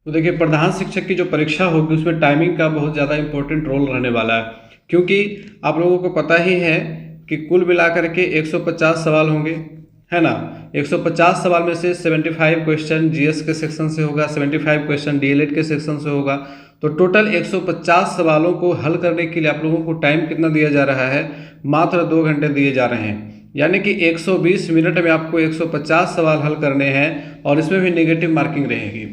तो देखिए, प्रधान शिक्षक की जो परीक्षा होगी उसमें टाइमिंग का बहुत ज़्यादा इम्पोर्टेंट रोल रहने वाला है, क्योंकि आप लोगों को पता ही है कि कुल मिलाकर के 150 सवाल होंगे, है ना। 150 सवाल में से 75 क्वेश्चन जीएस के सेक्शन से होगा, 75 क्वेश्चन डीएलएड के सेक्शन से होगा। तो टोटल 150 सवालों को हल करने के लिए आप लोगों को टाइम कितना दिया जा रहा है? मात्र 2 घंटे दिए जा रहे हैं। यानी कि 120 मिनट में आपको 150 सवाल हल करने हैं, और इसमें भी नेगेटिव मार्किंग रहेगी।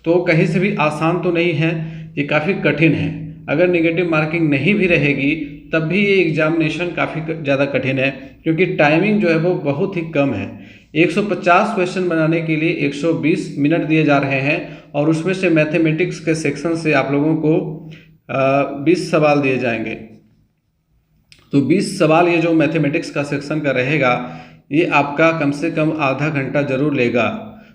तो कहीं से भी आसान तो नहीं है, ये काफ़ी कठिन है। अगर नेगेटिव मार्किंग नहीं भी रहेगी तब भी ये एग्जामिनेशन काफ़ी ज़्यादा कठिन है, क्योंकि टाइमिंग जो है वो बहुत ही कम है। 150 क्वेश्चन बनाने के लिए 120 मिनट दिए जा रहे हैं, और उसमें से मैथमेटिक्स के सेक्शन से आप लोगों को 20 सवाल दिए जाएंगे। तो 20 सवाल ये जो मैथमेटिक्स का सेक्शन का रहेगा, ये आपका कम से कम आधा घंटा जरूर लेगा।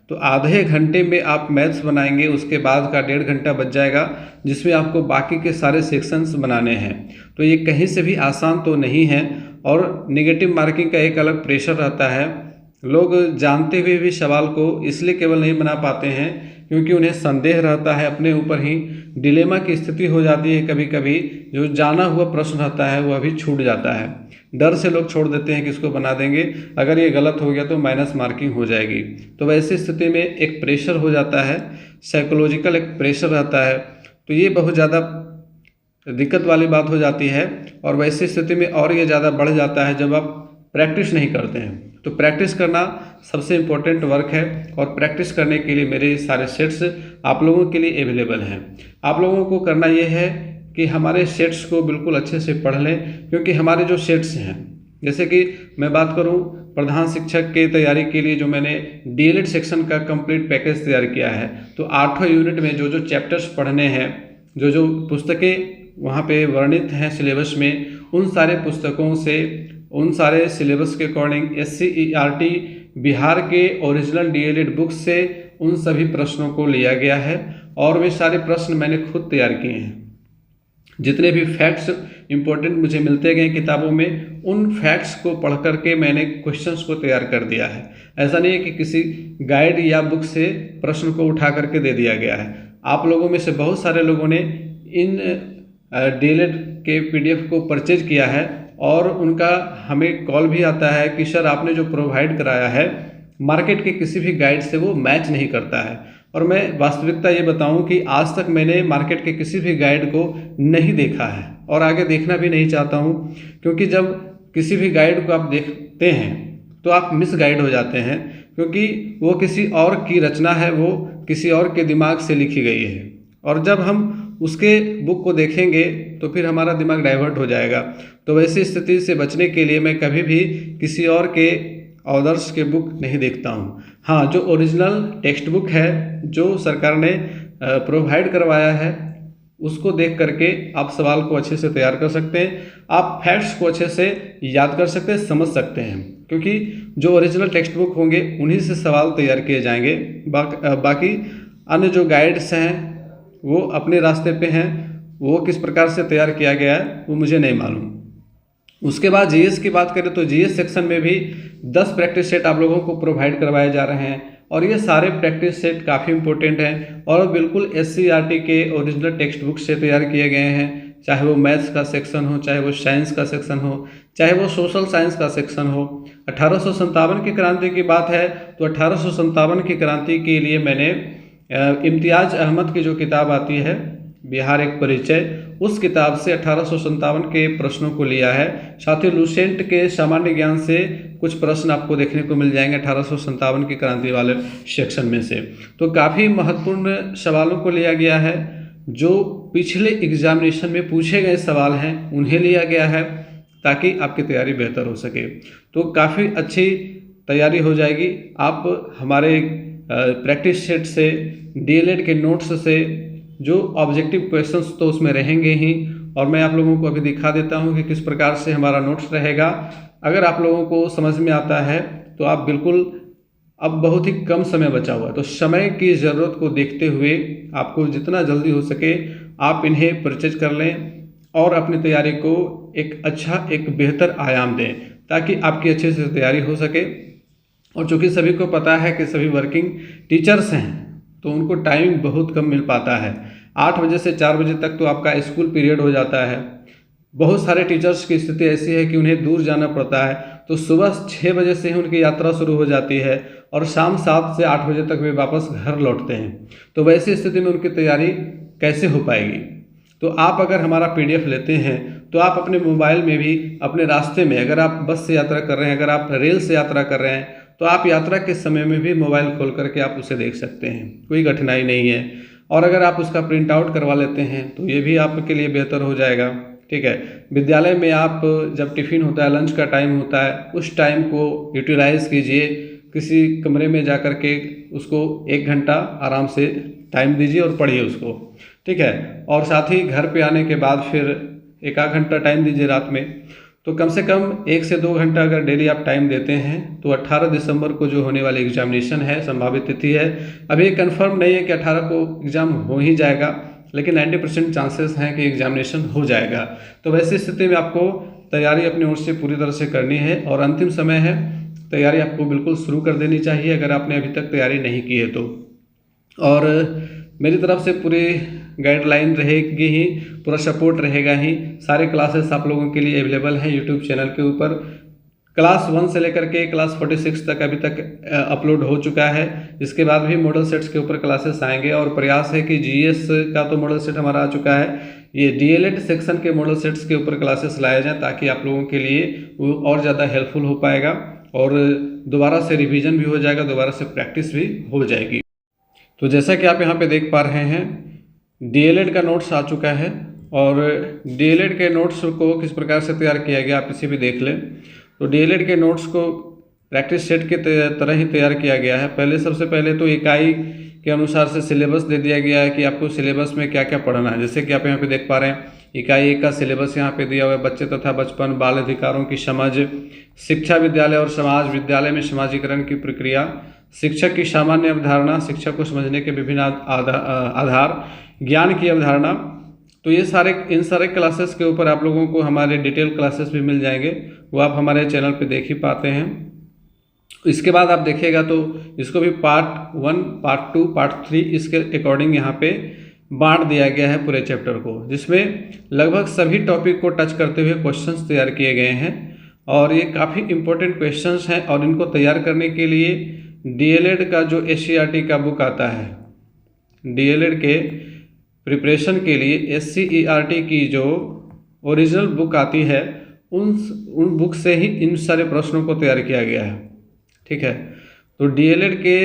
तो आधे घंटे में आप मैथ्स बनाएंगे, उसके बाद का 1.5 घंटा बच जाएगा, जिसमें आपको बाकी के सारे सेक्शंस बनाने हैं। तो ये कहीं से भी आसान तो नहीं है, और निगेटिव मार्किंग का एक अलग प्रेशर रहता है। लोग जानते हुए भी सवाल को इसलिए केवल नहीं बना पाते हैं क्योंकि उन्हें संदेह रहता है, अपने ऊपर ही डिलेमा की स्थिति हो जाती है। कभी कभी जो जाना हुआ प्रश्न रहता है वह भी छूट जाता है, डर से लोग छोड़ देते हैं कि इसको बना देंगे, अगर ये गलत हो गया तो माइनस मार्किंग हो जाएगी। तो वैसी स्थिति में एक प्रेशर हो जाता है, साइकोलॉजिकल एक प्रेशर रहता है। तो ये बहुत ज़्यादा दिक्कत वाली बात हो जाती है, और वैसी स्थिति में और ये ज़्यादा बढ़ जाता है जब आप प्रैक्टिस नहीं करते हैं। तो प्रैक्टिस करना सबसे इम्पोर्टेंट वर्क है, और प्रैक्टिस करने के लिए मेरे सारे सेट्स आप लोगों के लिए अवेलेबल हैं। आप लोगों को करना ये है कि हमारे सेट्स को बिल्कुल अच्छे से पढ़ लें, क्योंकि हमारे जो सेट्स हैं, जैसे कि मैं बात करूं प्रधान शिक्षक के तैयारी के लिए जो मैंने डीएलएड सेक्शन का कंप्लीट पैकेज तैयार किया है, तो 8 यूनिट में जो जो चैप्टर्स पढ़ने हैं, जो जो पुस्तकें वहाँ पे वर्णित हैं सिलेबस में, उन सारे पुस्तकों से, उन सारे सिलेबस के अकॉर्डिंग SCERT बिहार के ओरिजिनल डीएलएड बुक से उन सभी प्रश्नों को लिया गया है, और वे सारे प्रश्न मैंने खुद तैयार किए हैं। जितने भी फैक्ट्स इंपॉर्टेंट मुझे मिलते गए किताबों में, उन फैक्ट्स को पढ़ करके मैंने क्वेश्चंस को तैयार कर दिया है। ऐसा नहीं है कि किसी गाइड या बुक से प्रश्न को उठा करके दे दिया गया है। आप लोगों में से बहुत सारे लोगों ने इन डीएलएड के PDF को परचेज किया है, और उनका हमें कॉल भी आता है कि सर आपने जो प्रोवाइड कराया है मार्केट के किसी भी गाइड से वो मैच नहीं करता है। और मैं वास्तविकता ये बताऊं कि आज तक मैंने मार्केट के किसी भी गाइड को नहीं देखा है, और आगे देखना भी नहीं चाहता हूं, क्योंकि जब किसी भी गाइड को आप देखते हैं तो आप मिस गाइड हो जाते हैं, क्योंकि वो किसी और की रचना है, वो किसी और के दिमाग से लिखी गई है। और जब हम उसके बुक को देखेंगे तो फिर हमारा दिमाग डाइवर्ट हो जाएगा। तो वैसी स्थिति से बचने के लिए मैं कभी भी किसी और के ऑथर्स के बुक नहीं देखता हूँ। हाँ, जो ओरिजिनल टेक्स्ट बुक है, जो सरकार ने प्रोवाइड करवाया है, उसको देख करके आप सवाल को अच्छे से तैयार कर सकते हैं, आप फैक्ट्स को अच्छे से याद कर सकते हैं, समझ सकते हैं, क्योंकि जो ओरिजिनल टेक्स्ट बुक होंगे उन्हीं से सवाल तैयार किए जाएंगे। बाकी अन्य जो गाइड्स हैं वो अपने रास्ते पे हैं, वो किस प्रकार से तैयार किया गया है वो मुझे नहीं मालूम। उसके बाद जीएस की बात करें तो जीएस सेक्शन में भी 10 प्रैक्टिस सेट आप लोगों को प्रोवाइड करवाए जा रहे हैं, और ये सारे प्रैक्टिस सेट काफ़ी इंपॉर्टेंट हैं, और बिल्कुल SCERT के ओरिजिनल टेक्स्ट बुक से तैयार किए गए हैं। चाहे वो मैथ्स का सेक्शन हो, चाहे वो साइंस का सेक्शन हो, चाहे वो सोशल साइंस का सेक्शन हो। 1857 की क्रांति की बात है तो 1857 की क्रांति के लिए मैंने इम्तियाज़ अहमद की जो किताब आती है बिहार एक परिचय, उस किताब से 1857 के प्रश्नों को लिया है। साथ ही लूसेंट के सामान्य ज्ञान से कुछ प्रश्न आपको देखने को मिल जाएंगे 1857 की क्रांति वाले सेक्शन में से। तो काफ़ी महत्वपूर्ण सवालों को लिया गया है, जो पिछले एग्जामिनेशन में पूछे गए सवाल हैं उन्हें लिया गया है, ताकि आपकी तैयारी बेहतर हो सके। तो काफ़ी अच्छी तैयारी हो जाएगी। आप हमारे प्रैक्टिस सेट से, डीएलएड के नोट्स से, जो ऑब्जेक्टिव क्वेश्चंस तो उसमें रहेंगे ही, और मैं आप लोगों को अभी दिखा देता हूं कि किस प्रकार से हमारा नोट्स रहेगा। अगर आप लोगों को समझ में आता है तो आप बिल्कुल, अब बहुत ही कम समय बचा हुआ है, तो समय की ज़रूरत को देखते हुए आपको जितना जल्दी हो सके आप इन्हें परचेज कर लें, और अपनी तैयारी को एक अच्छा, एक बेहतर आयाम दें, ताकि आपकी अच्छे से तैयारी हो सके। और चूँकि सभी को पता है कि सभी वर्किंग टीचर्स हैं, तो उनको टाइम बहुत कम मिल पाता है। 8 बजे से 4 बजे तक तो आपका स्कूल पीरियड हो जाता है। बहुत सारे टीचर्स की स्थिति ऐसी है कि उन्हें दूर जाना पड़ता है, तो सुबह 6 बजे से ही उनकी यात्रा शुरू हो जाती है और शाम 7 से 8 बजे तक वे वापस घर लौटते हैं। तो वैसी स्थिति में उनकी तैयारी कैसे हो पाएगी? तो आप अगर हमारा PDF लेते हैं तो आप अपने मोबाइल में भी अपने रास्ते में, अगर आप बस से यात्रा कर रहे हैं, अगर आप रेल से यात्रा कर रहे हैं, तो आप यात्रा के समय में भी मोबाइल खोल करके आप उसे देख सकते हैं, कोई कठिनाई नहीं है। और अगर आप उसका प्रिंट आउट करवा लेते हैं तो ये भी आपके लिए बेहतर हो जाएगा। ठीक है, विद्यालय में आप जब टिफ़िन होता है, लंच का टाइम होता है, उस टाइम को यूटिलाइज़ कीजिए। किसी कमरे में जा कर के उसको 1 घंटा आराम से टाइम दीजिए और पढ़िए उसको। ठीक है, और साथ ही घर पे आने के बाद फिर 1 आध घंटा टाइम दीजिए रात में। तो कम से कम 1 से 2 घंटा अगर डेली आप टाइम देते हैं तो 18 दिसंबर को जो होने वाली एग्जामिनेशन है, संभावित तिथि है, अभी कंफर्म नहीं है कि 18 को एग्ज़ाम हो ही जाएगा, लेकिन 90% चांसेस हैं कि एग्जामिनेशन हो जाएगा। तो वैसी स्थिति में आपको तैयारी अपनी ओर से पूरी तरह से करनी है और अंतिम समय है, तैयारी आपको बिल्कुल शुरू कर देनी चाहिए अगर आपने अभी तक तैयारी नहीं की है तो। और मेरी तरफ से पूरी गाइडलाइन रहेगी ही, पूरा सपोर्ट रहेगा ही। सारे क्लासेस आप लोगों के लिए अवेलेबल हैं यूट्यूब चैनल के ऊपर। क्लास 1 से लेकर के क्लास 46 तक अभी तक अपलोड हो चुका है। इसके बाद भी मॉडल सेट्स के ऊपर क्लासेस आएंगे और प्रयास है कि GS का तो मॉडल सेट हमारा आ चुका है, ये DLED सेक्शन के मॉडल सेट्स के ऊपर क्लासेस लाए जाएँ ताकि आप लोगों के लिए वो और ज़्यादा हेल्पफुल हो पाएगा और दोबारा से रिवीजन भी हो जाएगा, दोबारा से प्रैक्टिस भी हो जाएगी। तो जैसा कि आप यहाँ पे देख पा रहे हैं, DLED का नोट्स आ चुका है और DLED के नोट्स को किस प्रकार से तैयार किया गया आप इसे भी देख लें। तो DLED के नोट्स को प्रैक्टिस सेट के तरह ही तैयार किया गया है। सबसे पहले तो इकाई के अनुसार से सिलेबस दे दिया गया है कि आपको सिलेबस में क्या क्या पढ़ना है। जैसे कि आप यहाँ पे देख पा रहे हैं, इकाई 1 का सिलेबस यहाँ पे दिया हुआ है, बच्चे तथा बचपन, बाल अधिकारों की समझ, शिक्षा विद्यालय और समाज, विद्यालय में समाजीकरण की प्रक्रिया, शिक्षक की सामान्य अवधारणा, शिक्षक को समझने के विभिन्न आधार, ज्ञान की अवधारणा। तो ये इन सारे क्लासेस के ऊपर आप लोगों को हमारे डिटेल क्लासेस भी मिल जाएंगे, वो आप हमारे चैनल पे देख ही पाते हैं। इसके बाद आप देखिएगा तो इसको भी पार्ट 1, पार्ट 2, पार्ट 3 इसके अकॉर्डिंग यहाँ पे बांट दिया गया है पूरे चैप्टर को, जिसमें लगभग सभी टॉपिक को टच करते हुए क्वेश्चंस तैयार किए गए हैं और ये काफ़ी इम्पोर्टेंट क्वेश्चंस हैं। और इनको तैयार करने के लिए DLED का जो SCERT का बुक आता है, DLED के प्रिपरेशन के लिए SCERT की जो ओरिजिनल बुक आती है, उन बुक से ही इन सारे प्रश्नों को तैयार किया गया है। ठीक है, तो DLED के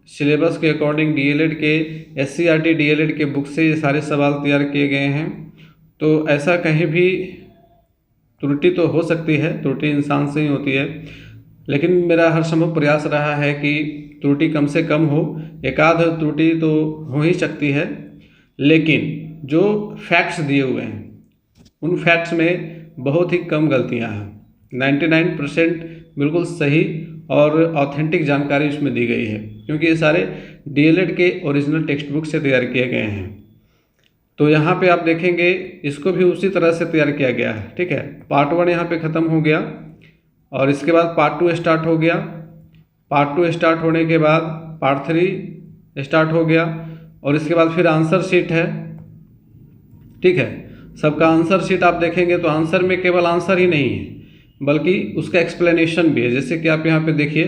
सिलेबस के अकॉर्डिंग, DLED के SCERT DLED के बुक से ये सारे सवाल तैयार किए गए हैं। तो ऐसा कहीं भी त्रुटि तो हो सकती है, त्रुटि इंसान से ही होती है, लेकिन मेरा हर संभव प्रयास रहा है कि त्रुटि कम से कम हो। एक आध त्रुटि तो हो ही सकती है, लेकिन जो फैक्ट्स दिए हुए हैं उन फैक्ट्स में बहुत ही कम गलतियां हैं। 99% बिल्कुल सही और ऑथेंटिक जानकारी इसमें दी गई है, क्योंकि ये सारे DLED के ओरिजिनल टेक्स्ट बुक से तैयार किए गए हैं। तो यहाँ पे आप देखेंगे इसको भी उसी तरह से तैयार किया गया है। ठीक है, पार्ट 1 यहाँ पे ख़त्म हो गया और इसके बाद पार्ट 2 स्टार्ट हो गया। पार्ट 2 स्टार्ट होने के बाद पार्ट 3 स्टार्ट हो गया और इसके बाद फिर आंसर शीट है। ठीक है, सबका आंसर शीट आप देखेंगे तो आंसर में केवल आंसर ही नहीं है, बल्कि उसका एक्सप्लेनेशन भी है। जैसे कि आप यहाँ पे देखिए,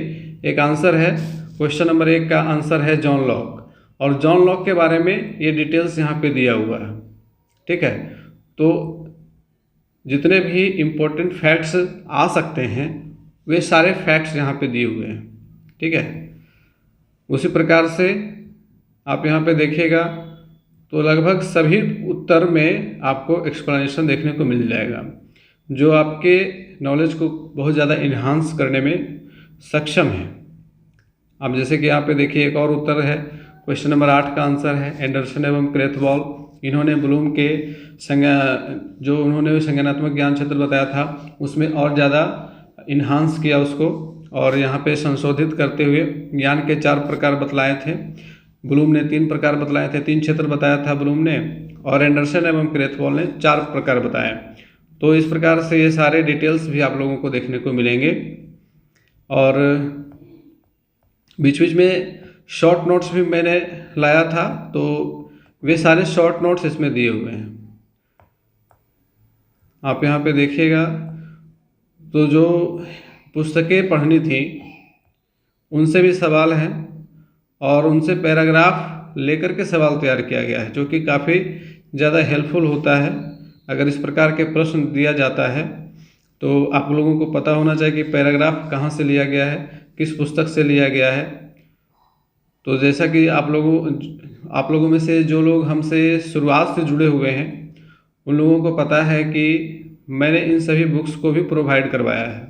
एक आंसर है, क्वेश्चन नंबर 1 का आंसर है जॉन लॉक, और जॉन लॉक के बारे में ये डिटेल्स यहाँ पे दिया हुआ है। ठीक है, तो जितने भी इम्पोर्टेंट फैक्ट्स आ सकते हैं वे सारे फैक्ट्स यहाँ पे दिए हुए हैं। ठीक है, उसी प्रकार से आप यहाँ पे देखिएगा तो लगभग सभी उत्तर में आपको एक्सप्लेनेशन देखने को मिल जाएगा, जो आपके नॉलेज को बहुत ज़्यादा इन्हांस करने में सक्षम है। अब जैसे कि यहाँ पे देखिए एक और उत्तर है, क्वेश्चन नंबर 8 का आंसर है एंडरसन एवं क्रेथवॉल। इन्होंने ब्लूम के जो उन्होंने संज्ञानात्मक ज्ञान क्षेत्र बताया था उसमें और ज़्यादा इन्हांस किया उसको, और यहाँ पे संशोधित करते हुए ज्ञान के 4 प्रकार बतलाए थे। ब्लूम ने 3 प्रकार बतलाए थे, 3 क्षेत्र बताया था ब्लूम ने, और एंडरसन एवं क्रेथवॉल ने 4 प्रकार बताए। तो इस प्रकार से ये सारे डिटेल्स भी आप लोगों को देखने को मिलेंगे। और बीच बीच में शॉर्ट नोट्स भी मैंने लाया था, तो वे सारे शॉर्ट नोट्स इसमें दिए हुए हैं। आप यहाँ पे देखिएगा तो जो पुस्तकें पढ़नी थी उनसे भी सवाल हैं और उनसे पैराग्राफ लेकर के सवाल तैयार किया गया है, जो कि काफ़ी ज़्यादा हेल्पफुल होता है। अगर इस प्रकार के प्रश्न दिया जाता है तो आप लोगों को पता होना चाहिए कि पैराग्राफ कहाँ से लिया गया है, किस पुस्तक से लिया गया है। तो जैसा कि आप लोगों में से जो लोग हमसे शुरुआत से जुड़े हुए हैं उन लोगों को पता है कि मैंने इन सभी बुक्स को भी प्रोवाइड करवाया है।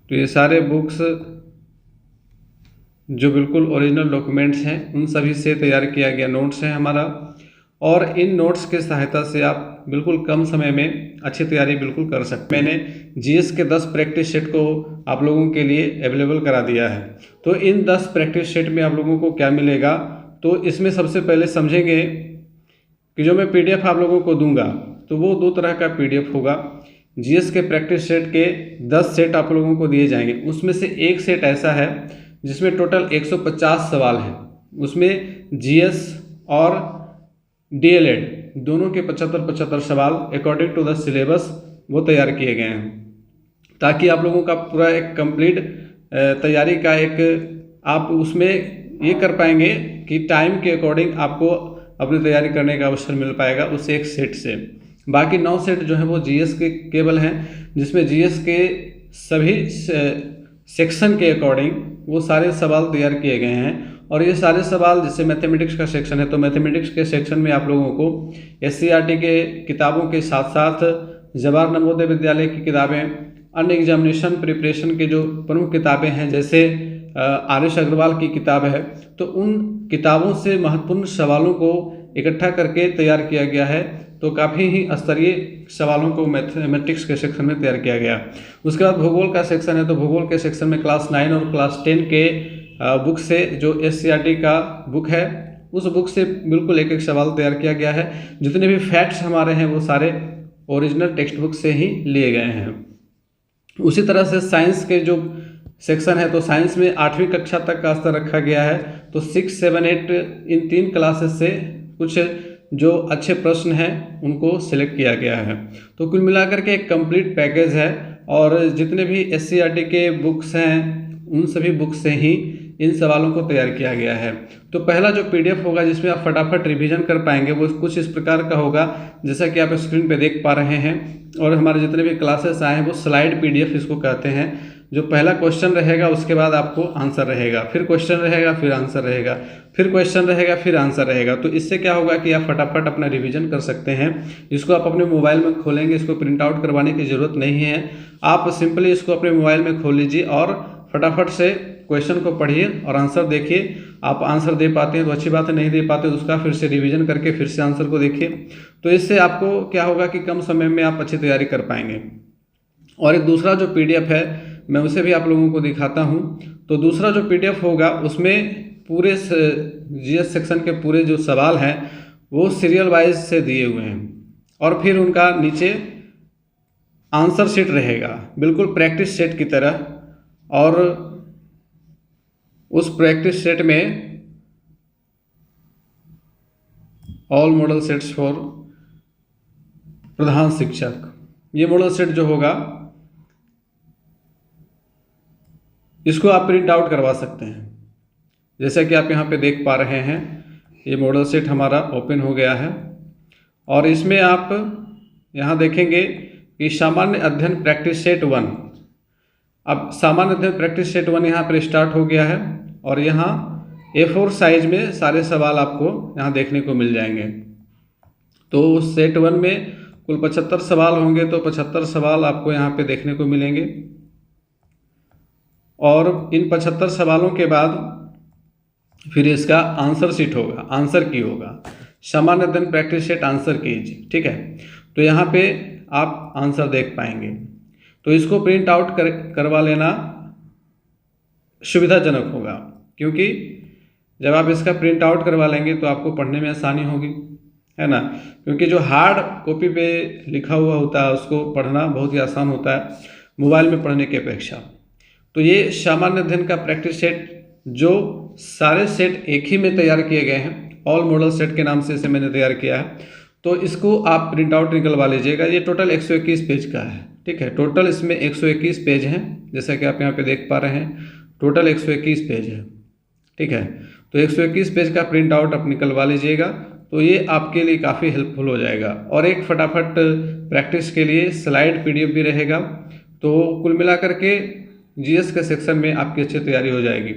तो ये सारे बुक्स जो बिल्कुल ओरिजिनल डॉक्यूमेंट्स हैं उन सभी से तैयार किया गया नोट्स है हमारा, और इन नोट्स की सहायता से आप बिल्कुल कम समय में अच्छी तैयारी बिल्कुल कर सकते हैं। मैंने जीएस के 10 प्रैक्टिस सेट को आप लोगों के लिए अवेलेबल करा दिया है। तो इन 10 प्रैक्टिस सेट में आप लोगों को क्या मिलेगा, तो इसमें सबसे पहले समझेंगे कि जो मैं पीडीएफ आप लोगों को दूंगा तो वो 2 तरह का पीडीएफ होगा। जीएस के प्रैक्टिस सेट के 10 सेट आप लोगों को दिए जाएंगे, उसमें से एक सेट ऐसा है जिसमें टोटल 150 सवाल हैं। उसमें जीएस और डीएलएड दोनों के 75-75 सवाल अकॉर्डिंग टू द सिलेबस वो तैयार किए गए हैं, ताकि आप लोगों का पूरा एक कंप्लीट तैयारी का एक आप उसमें ये कर पाएंगे कि टाइम के अकॉर्डिंग आपको अपनी तैयारी करने का अवसर मिल पाएगा उस एक सेट से। बाकी 9 सेट जो है वो जीएस के केवल हैं, जिसमें जीएस के सभी सेक्शन के अकॉर्डिंग वो सारे सवाल तैयार किए गए हैं। और ये सारे सवाल, जैसे मैथमेटिक्स का सेक्शन है तो मैथमेटिक्स के सेक्शन में आप लोगों को एससीईआरटी के किताबों के साथ साथ जवाहर नवोदय विद्यालय की किताबें, अन्य एग्जामिनेशन प्रिपरेशन के जो प्रमुख किताबें हैं जैसे आर.एस. अग्रवाल की किताब है, तो उन किताबों से महत्वपूर्ण सवालों को इकट्ठा करके तैयार किया गया है। तो काफ़ी ही स्तरीय सवालों को मैथमेटिक्स के सेक्शन में तैयार किया गया। उसके बाद भूगोल का सेक्शन है, तो भूगोल के सेक्शन में क्लास 9 और क्लास 10 के बुक से जो एससीईआरटी का बुक है उस बुक से बिल्कुल एक एक सवाल तैयार किया गया है। जितने भी फैक्ट्स हमारे हैं वो सारे ओरिजिनल टेक्स्ट बुक से ही लिए गए हैं। उसी तरह से साइंस के जो सेक्शन है, तो साइंस में 8वीं कक्षा तक का स्तर रखा गया है। तो 6, 7, 8 इन 3 क्लासेस से कुछ जो अच्छे प्रश्न हैं उनको सिलेक्ट किया गया है। तो कुल मिलाकर के एक कंप्लीट पैकेज है, और जितने भी एससीईआरटी के बुक्स हैं उन सभी बुक्स से ही इन सवालों को तैयार किया गया है। तो पहला जो पीडीएफ होगा जिसमें आप फटाफट रिवीजन कर पाएंगे वो कुछ इस प्रकार का होगा, जैसा कि आप स्क्रीन पे देख पा रहे हैं। और हमारे जितने भी क्लासेस आए हैं वो स्लाइड पीडीएफ इसको कहते हैं। जो पहला क्वेश्चन रहेगा उसके बाद आपको आंसर रहेगा, फिर क्वेश्चन रहेगा, फिर आंसर रहेगा, फिर क्वेश्चन रहेगा, फिर आंसर रहेगा। तो इससे क्या होगा कि आप फटाफट अपना रिवीजन कर सकते हैं। इसको आप अपने मोबाइल में खोलेंगे, इसको प्रिंट आउट करवाने की ज़रूरत नहीं है। आप सिंपली इसको अपने मोबाइल में खोल लीजिए और फटाफट से क्वेश्चन को पढ़िए और आंसर देखिए। आप आंसर दे पाते हैं तो अच्छी बात है, नहीं दे पाते तो उसका फिर से रिवीजन करके फिर से आंसर को देखिए। तो इससे आपको क्या होगा कि कम समय में आप अच्छी तैयारी कर पाएंगे। और एक दूसरा जो पीडीएफ है मैं उसे भी आप लोगों को दिखाता हूं। तो दूसरा जो पीडीएफ होगा उसमें पूरे जीएस सेक्शन के पूरे जो सवाल हैं वो सीरियल वाइज से दिए हुए हैं, और फिर उनका नीचे आंसर शीट रहेगा बिल्कुल प्रैक्टिस सेट की तरह। और उस प्रैक्टिस सेट में ऑल मॉडल सेट्स फॉर प्रधान शिक्षक, ये मॉडल सेट जो होगा इसको आप प्रिंट आउट करवा सकते हैं। जैसा कि आप यहाँ पे देख पा रहे हैं ये मॉडल सेट हमारा ओपन हो गया है, और इसमें आप यहाँ देखेंगे कि सामान्य अध्ययन प्रैक्टिस सेट 1। अब सामान्य अध्ययन प्रैक्टिस सेट 1 यहाँ पर स्टार्ट हो गया है, और यहाँ A4 साइज में सारे सवाल आपको यहाँ देखने को मिल जाएंगे। तो सेट 1 में कुल 75 सवाल होंगे, तो 75 सवाल आपको यहाँ पे देखने को मिलेंगे। और इन 75 सवालों के बाद फिर इसका आंसर शीट होगा, आंसर की होगा, सामान्य अध्ययन प्रैक्टिस सेट आंसर कीज, ठीक है। तो यहाँ पे आप आंसर देख पाएंगे। तो इसको प्रिंट आउट करवा लेना सुविधाजनक होगा, क्योंकि जब आप इसका प्रिंट आउट करवा लेंगे तो आपको पढ़ने में आसानी होगी, है ना। क्योंकि जो हार्ड कॉपी पे लिखा हुआ होता है उसको पढ़ना बहुत ही आसान होता है मोबाइल में पढ़ने की अपेक्षा। तो ये सामान्य अध्ययन का प्रैक्टिस सेट जो सारे सेट एक ही में तैयार किए गए हैं, ऑल मॉडल सेट के नाम से इसे मैंने तैयार किया है। तो इसको आप प्रिंट आउट निकलवा लीजिएगा। ये टोटल 121 पेज का है, ठीक है। टोटल इसमें 121 पेज हैं, जैसा कि आप यहाँ पे देख पा रहे हैं, टोटल 121 पेज है, ठीक है। तो 121 पेज का प्रिंट आउट आप निकलवा लीजिएगा, तो ये आपके लिए काफ़ी हेल्पफुल हो जाएगा। और एक फटाफट प्रैक्टिस के लिए स्लाइड PDF भी रहेगा। तो कुल मिलाकर के GS के सेक्शन में आपकी अच्छी तैयारी हो जाएगी।